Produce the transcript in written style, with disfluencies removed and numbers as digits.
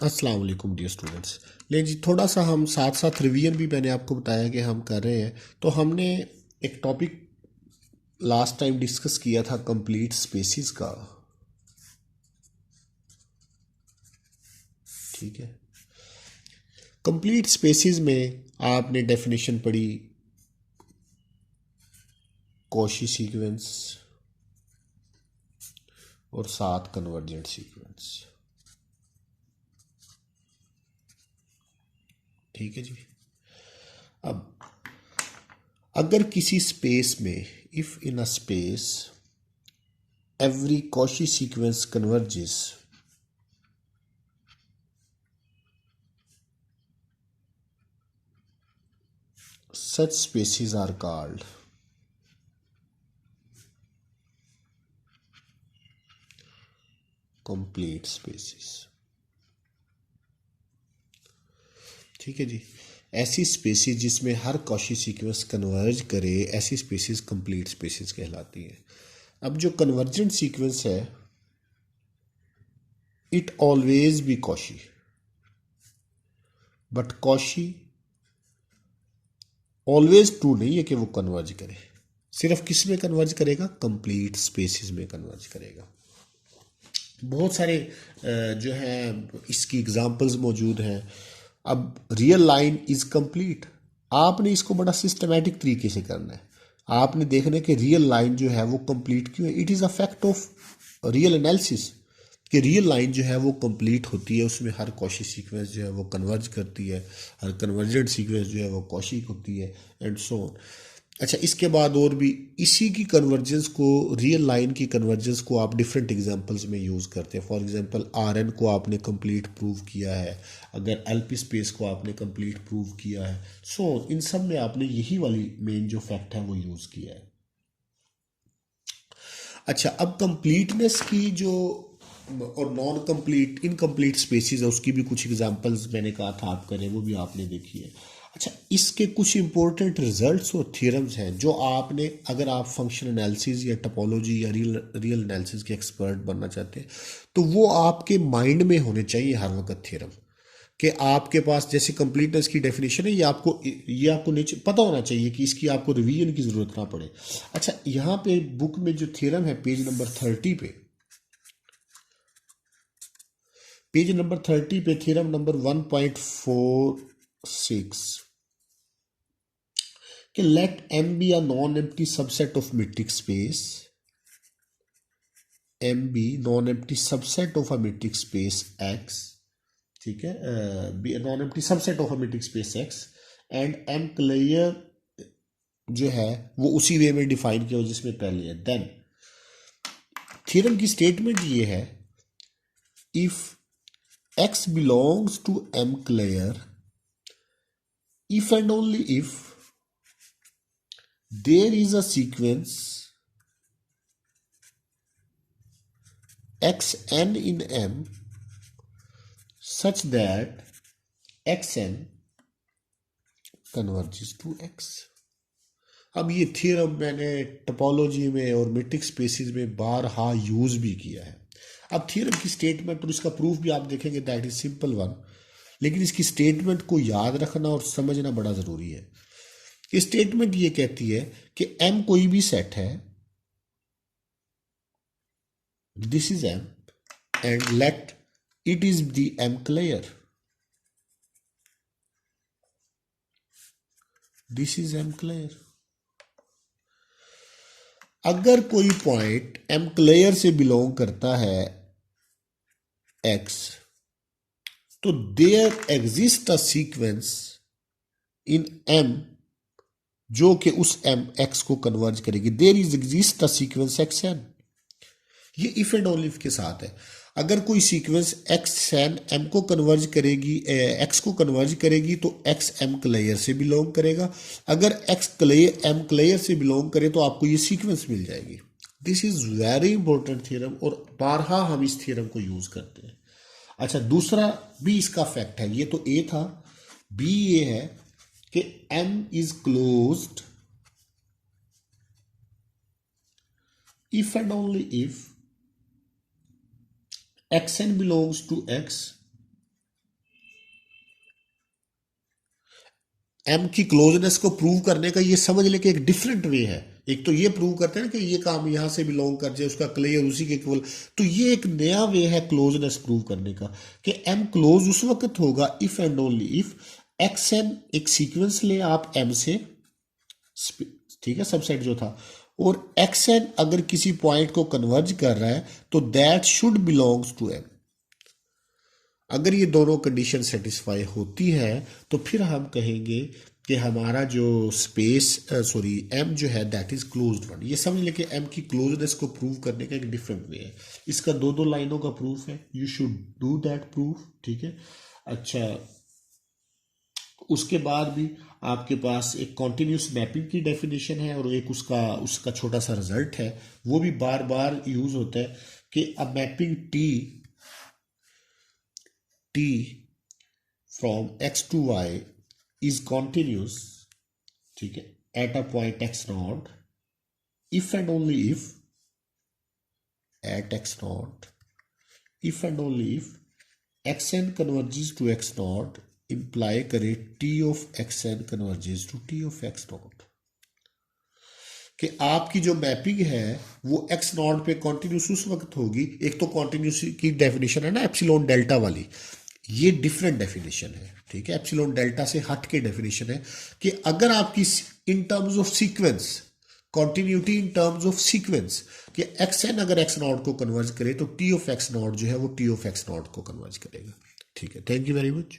अस्सलाम वालेकुम dear students. ले जी, थोड़ा सा हम साथ साथ रिवीजन भी मैंने आपको बताया कि हम कर रहे हैं। तो हमने एक टॉपिक लास्ट टाइम डिस्कस किया था कंप्लीट स्पेसिस का। ठीक है, कंप्लीट स्पेसिस में आपने डेफिनेशन पढ़ी कॉशी सीक्वेंस और साथ कन्वर्जेंट सीक्वेंस। ठीक है जी। अब अगर किसी स्पेस में, if in a space every Cauchy sequence converges, such spaces are called complete spaces। ठीक है जी, ऐसी स्पेसिस जिसमें हर कॉशी सीक्वेंस कन्वर्ज करे, ऐसी स्पेसिस कंप्लीट स्पेसिस कहलाती हैं। अब जो कन्वर्जेंट सीक्वेंस है, it always be Cauchy, but Cauchy always true नहीं है कि वो कन्वर्ज करे। सिर्फ किस में कन्वर्ज करेगा? कंप्लीट स्पेसिस में कन्वर्ज करेगा। बहुत सारे जो है इसकी एग्जांपल्स मौजूद हैं। अब रियल लाइन इज कंप्लीट, आपने इसको बड़ा सिस्टमेटिक तरीके से करना है। आपने देखना है कि रियल लाइन जो है वो कंप्लीट क्यों है। It is a fact of real analysis कि रियल लाइन जो है वो कंप्लीट होती है, उसमें हर कॉशी सीक्वेंस जो है वो कन्वर्ज करती है, हर कन्वर्जेंट सीक्वेंस जो है वो कॉशिक होती है, एंड सो ऑन। अच्छा, इसके बाद और भी इसी की कन्वर्जेंस को, रियल लाइन की कन्वर्जेंस को आप डिफरेंट एग्जांपल्स में यूज़ करते हैं। फॉर एग्जांपल आरएन को आपने कंप्लीट प्रूव किया है, अगर एलपी स्पेस को आपने कंप्लीट प्रूव किया है। इन सब में आपने यही वाली मेन जो फैक्ट है वो यूज़ किया है। अच्छा, अब कंप्लीटनेस की जो और नॉन कंप्लीट इनकम्प्लीट स्पेसिस है, उसकी भी कुछ एग्जांपल्स मैंने कहा था आप करें, वो भी आपने देखी है। अच्छा, इसके कुछ इंपॉर्टेंट रिजल्ट्स और थ्योरम्स हैं जो आपने, अगर आप फंक्शन एनालिसिस या टोपोलॉजी या रियल एनालिसिस के एक्सपर्ट बनना चाहते हैं, तो वो आपके माइंड में होने चाहिए हर वक्त थ्योरम, कि आपके पास जैसे कंप्लीटनेस की डेफिनेशन है, ये आपको नीचे पता होना चाहिए कि इसकी आपको रिवीजन की ज़रूरत ना पड़े। अच्छा, यहाँ पे बुक में जो थ्योरम है पेज नंबर 30 पे, पे थ्योरम नंबर 1.46 कि let M be a non empty subset of metric space, M be non empty subset of a metric space X. ठीक है, non empty subset of a metric space X, and M clear जो है वो उसी वे में define किया जिसमें पहले है। देन थ्योरम की स्टेटमेंट ये है, if x belongs to m clear, if and only if there is a sequence xn in m such that xn converges to x। अब ये थ्योरम मैंने टोपोलॉजी में और मैट्रिक्स स्पेसिस में बारहा यूज भी किया है। अब थ्योरम की स्टेटमेंट और इसका प्रूफ भी आप देखेंगे, दैट इज सिंपल वन, लेकिन इसकी स्टेटमेंट को याद रखना और समझना बड़ा ज़रूरी है। स्टेटमेंट ये कहती है कि m कोई भी सेट है, this is m, and let it is the m clear, this is m clear. अगर कोई पॉइंट m क्लियर से बिलोंग करता है x, तो there exist a sequence in m जो कि उस m x को कन्वर्ज करेगी। There is exist a sequence X N, ये इफ एंड ओनली इफ के साथ है। अगर कोई सीक्वेंस एक्स एन एम को कन्वर्ज करेगी, एक्स को कन्वर्ज करेगी, तो एक्स एम क्लेयर से बिलोंग करेगा। अगर एक्स क्लेयर एम क्लेयर से बिलोंग करे तो आपको ये सीक्वेंस मिल जाएगी। This is very important theorem और बारहा हम इस थ्योरम को यूज करते हैं। अच्छा, दूसरा भी इसका फैक्ट है, ये तो ए था, बी ये है कि M is closed if and only if xn belongs to x एम की क्लोजनेस को प्रूव करने का ये समझ ले कि एक डिफरेंट वे है। एक तो ये प्रूव करते हैं ना कि ये काम यहां से बिलोंग कर जाए, उसका क्लियर उसी के इक्वल, तो ये एक नया वे है क्लोजनेस प्रूव करने का कि एम क्लोज उस वक्त होगा if and only if X N, एक सीक्वेंस ले आप एम से, ठीक है, सबसेट जो था, और एक्स एन अगर किसी पॉइंट को कन्वर्ज कर रहा है तो that should belongs to M. अगर ये दोनों कंडीशन सेटिस्फाई होती है तो फिर हम कहेंगे कि हमारा जो स्पेस सॉरी एम जो है दैट इज क्लोज्ड वन। ये समझ लें कि एम की क्लोजनेस को प्रूव करने का एक डिफरेंट वे है। इसका दो दो लाइनों का प्रूफ है, you should do that proof, ठीक है। अच्छा, उसके बाद भी आपके पास एक कॉन्टिन्यूस मैपिंग की डेफिनेशन है और एक उसका उसका छोटा सा रिजल्ट है, वो भी बार बार यूज होता है कि a mapping T from X to Y is continuous, ठीक है, at a point X not if and only if at X not if and only if X N converges to X not, imply करे T of X N converges to T of X not, कि आपकी जो mapping है वो x not पे continuous उस वक्त होगी। एक तो कॉन्टिन्यूस की डेफिनेशन है ना एप्सिलॉन डेल्टा वाली, ये डिफरेंट डेफिनेशन है, ठीक है, एप्सिलॉन डेल्टा से हट के डेफिनेशन है कि अगर आपकी in terms of sequence, continuity in terms of sequence, कि एक्स एन अगर एक्स नॉट को कन्वर्ज करे तो टी ऑफ एक्स नॉट जो है वो टी ऑफ एक्स नॉट को कन्वर्ज करेगा, ठीक है। Thank you very much.